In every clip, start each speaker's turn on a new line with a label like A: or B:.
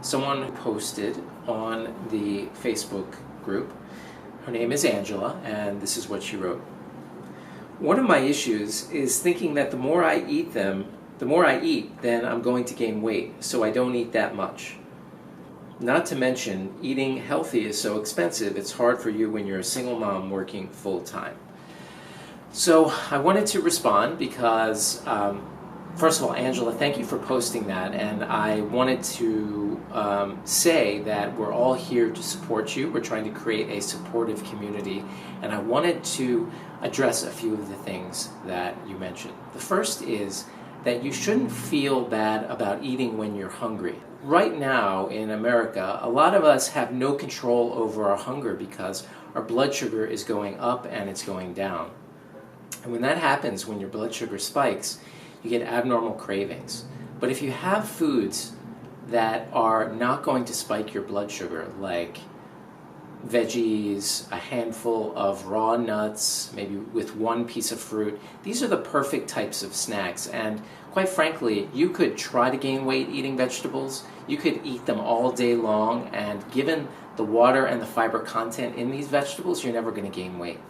A: someone posted on the Facebook group. Her name is Angela, and this is what she wrote. One of my issues is thinking that the more I eat, then I'm going to gain weight, so I don't eat that much. Not to mention, eating healthy is so expensive, it's hard for you when you're a single mom working full-time. So I wanted to respond because, first of all, Angela, thank you for posting that, and I wanted to say that we're all here to support you. We're trying to create a supportive community, and I wanted to address a few of the things that you mentioned. The first is that you shouldn't feel bad about eating when you're hungry. Right now in America, a lot of us have no control over our hunger because our blood sugar is going up and it's going down. And when that happens, when your blood sugar spikes, you get abnormal cravings. But if you have foods that are not going to spike your blood sugar, like veggies, a handful of raw nuts, maybe with one piece of fruit, these are the perfect types of snacks. And quite frankly, you could try to gain weight eating vegetables. You could eat them all day long, and given the water and the fiber content in these vegetables, you're never going to gain weight.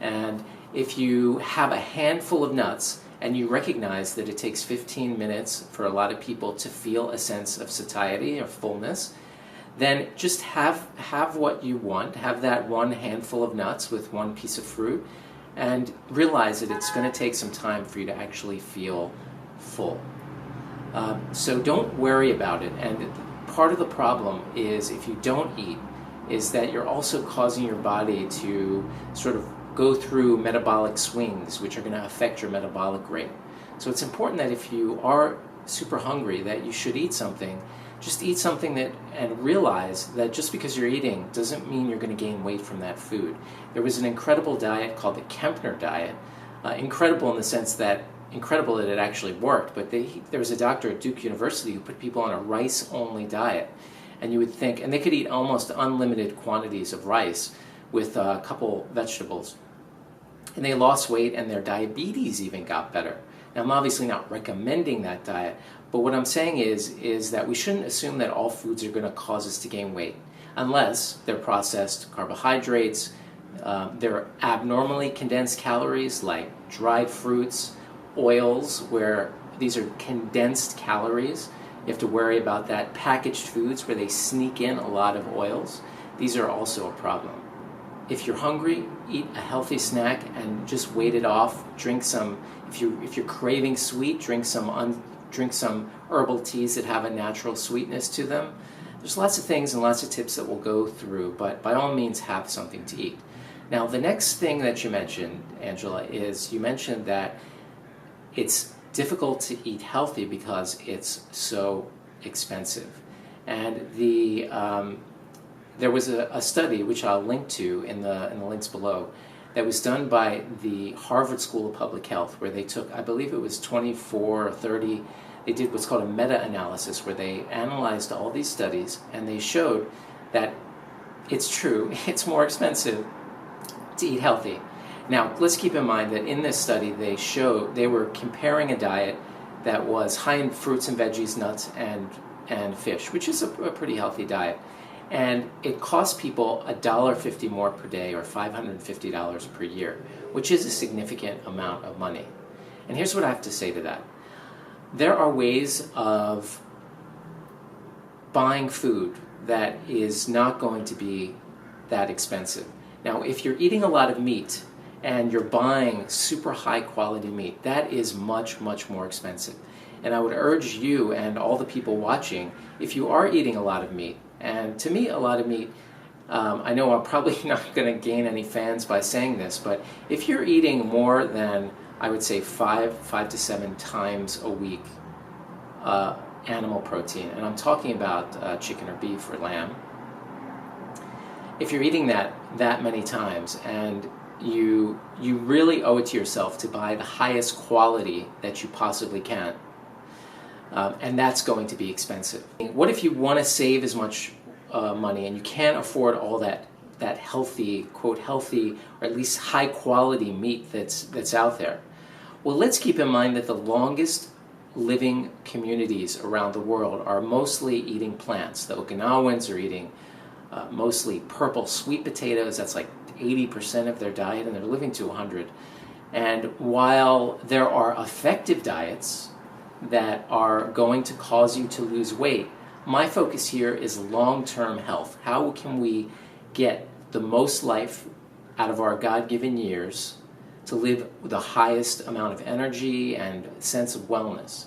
A: And if you have a handful of nuts and you recognize that it takes 15 minutes for a lot of people to feel a sense of satiety or fullness, then just have what you want, have that one handful of nuts with one piece of fruit, and realize that it's going to take some time for you to actually feel full. So don't worry about it. And part of the problem is, if you don't eat, is that you're also causing your body to sort of go through metabolic swings, which are going to affect your metabolic rate. So it's important that if you are super hungry, that you should eat something. Just eat something and realize that just because you're eating doesn't mean you're going to gain weight from that food. There was an incredible diet called the Kempner diet. Incredible in the sense that incredible that it actually worked, but there was a doctor at Duke University who put people on a rice-only diet. And you would think, and they could eat almost unlimited quantities of rice with a couple vegetables. And they lost weight, and their diabetes even got better. Now, I'm obviously not recommending that diet, but what I'm saying is that we shouldn't assume that all foods are going to cause us to gain weight, unless they're processed carbohydrates, they're abnormally condensed calories like dried fruits, oils, where these are condensed calories. You have to worry about that. Packaged foods, where they sneak in a lot of oils, these are also a problem. If you're hungry, eat a healthy snack and just wait it off. Drink some, if you're craving sweet, drink some herbal teas that have a natural sweetness to them. There's lots of things and lots of tips that we'll go through, but by all means have something to eat. Now, the next thing that you mentioned, Angela, is you mentioned that it's difficult to eat healthy because it's so expensive. And there was a study, which I'll link to in the links below, that was done by the Harvard School of Public Health, where they took, I believe it was 24 or 30, they did what's called a meta-analysis, where they analyzed all these studies, and they showed that it's true, it's more expensive to eat healthy. Now, let's keep in mind that in this study, they were comparing a diet that was high in fruits and veggies, nuts, and fish, which is a pretty healthy diet. And it costs people $1.50 more per day, or $550 per year, which is a significant amount of money. And here's what I have to say to that. There are ways of buying food that is not going to be that expensive. Now, if you're eating a lot of meat and you're buying super high quality meat, that is much, much more expensive. And I would urge you and all the people watching, if you are eating a lot of meat, and to me, a lot of meat, I know I'm probably not going to gain any fans by saying this, but if you're eating more than, I would say, 5 to 7 times a week animal protein, and I'm talking about chicken or beef or lamb, if you're eating that many times, and you really owe it to yourself to buy the highest quality that you possibly can, and that's going to be expensive. What if you want to save as much money and you can't afford all that healthy, quote healthy, or at least high quality meat that's out there? Well, let's keep in mind that the longest living communities around the world are mostly eating plants. The Okinawans are eating mostly purple sweet potatoes. That's like 80% of their diet, and they're living to 100. And while there are effective diets that are going to cause you to lose weight, my focus here is long-term health. How can we get the most life out of our God-given years to live with the highest amount of energy and sense of wellness?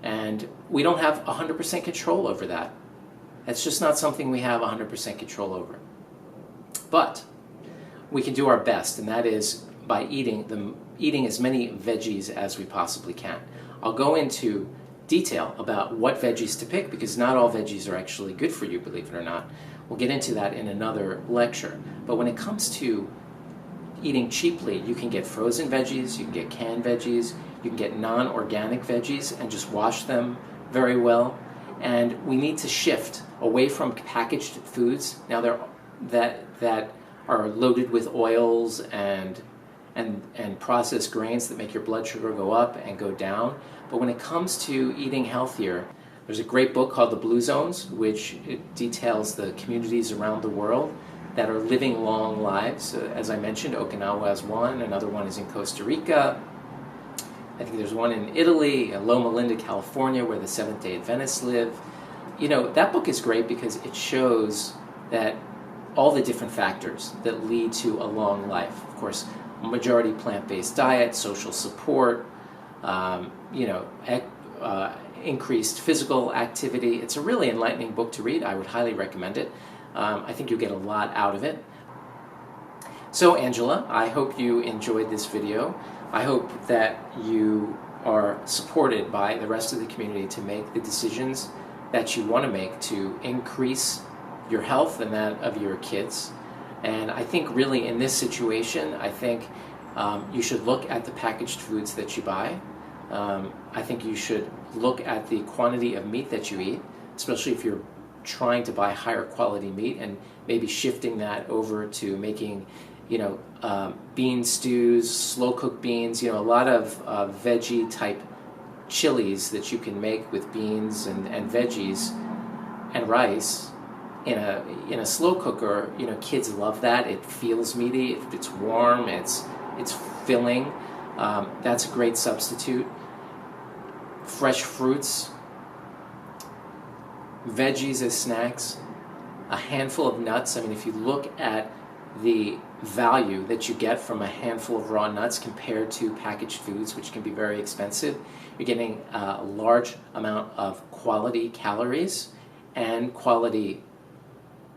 A: And we don't have 100% control over that. That's just not something we have 100% control over. But we can do our best, and that is by eating as many veggies as we possibly can. I'll go into detail about what veggies to pick, because not all veggies are actually good for you, believe it or not. We'll get into that in another lecture. But when it comes to eating cheaply, you can get frozen veggies, you can get canned veggies, you can get non-organic veggies and just wash them very well. And we need to shift away from packaged foods now that are loaded with oils and processed grains that make your blood sugar go up and go down. But when it comes to eating healthier, there's a great book called The Blue Zones, which it details the communities around the world that are living long lives. As I mentioned, Okinawa has one, another one is in Costa Rica. I think there's one in Italy, Loma Linda, California, where the Seventh-day Adventists live. You know, that book is great because it shows that all the different factors that lead to a long life. Of course, majority plant-based diet, social support, increased physical activity. It's a really enlightening book to read. I would highly recommend it. I think you'll get a lot out of it. So, Angela, I hope you enjoyed this video. I hope that you are supported by the rest of the community to make the decisions that you want to make to increase your health and that of your kids. And I think really in this situation, I think you should look at the packaged foods that you buy. I think you should look at the quantity of meat that you eat, especially if you're trying to buy higher quality meat, and maybe shifting that over to making, bean stews, slow cooked beans, a lot of veggie type chilies that you can make with beans and veggies and rice in a slow cooker. Kids love that. It feels meaty. It's warm. It's filling. That's a great substitute. Fresh fruits, veggies as snacks, a handful of nuts. I mean, if you look at the value that you get from a handful of raw nuts compared to packaged foods, which can be very expensive, you're getting a large amount of quality calories and quality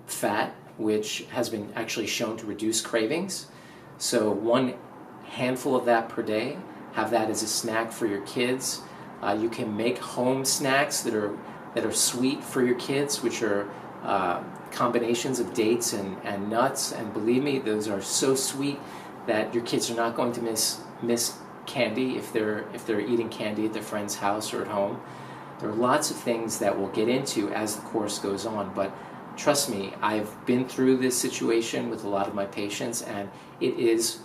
A: fat, which has been actually shown to reduce cravings. So one handful of that per day, have that as a snack for your kids. You can make home snacks that are sweet for your kids, which are combinations of dates and nuts, and believe me, those are so sweet that your kids are not going to miss candy if they're eating candy at their friend's house or at home. There are lots of things that we'll get into as the course goes on, but trust me, I've been through this situation with a lot of my patients, and it is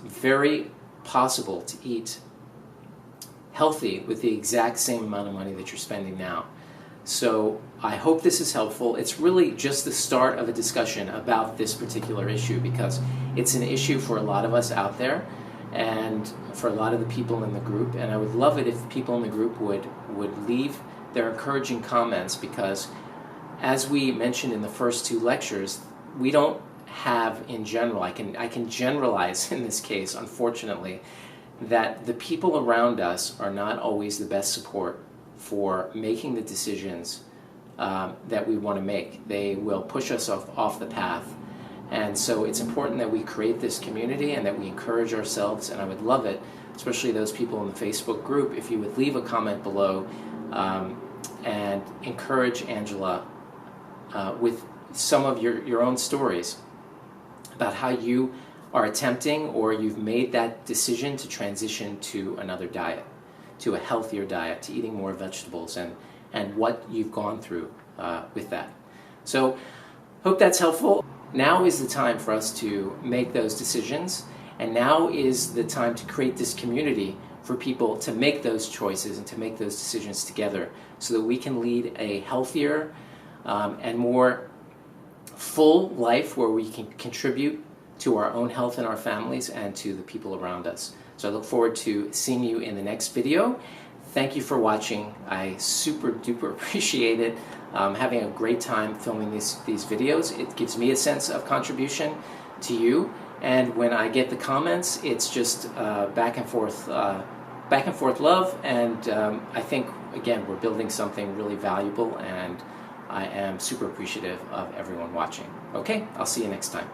A: very possible to eat healthy with the exact same amount of money that you're spending now. So I hope this is helpful. It's really just the start of a discussion about this particular issue, because it's an issue for a lot of us out there and for a lot of the people in the group. And I would love it if people in the group would leave their encouraging comments, because as we mentioned in the first two lectures, we don't have in general, I can generalize in this case, unfortunately, that the people around us are not always the best support for making the decisions that we want to make. They will push us off the path. And so it's important that we create this community and that we encourage ourselves. And I would love it, especially those people in the Facebook group, if you would leave a comment below and encourage Angela with some of your own stories about how you are attempting or you've made that decision to transition to another diet, to a healthier diet, to eating more vegetables, and what you've gone through with that. So hope that's helpful. Now is the time for us to make those decisions, and now is the time to create this community for people to make those choices and to make those decisions together so that we can lead a healthier and more full life where we can contribute to our own health and our families and to the people around us. So I look forward to seeing you in the next video. Thank you for watching. I super duper appreciate it. Having a great time filming these videos. It gives me a sense of contribution to you. And when I get the comments, it's just back and forth love. And I think, again, we're building something really valuable, and I am super appreciative of everyone watching. Okay, I'll see you next time.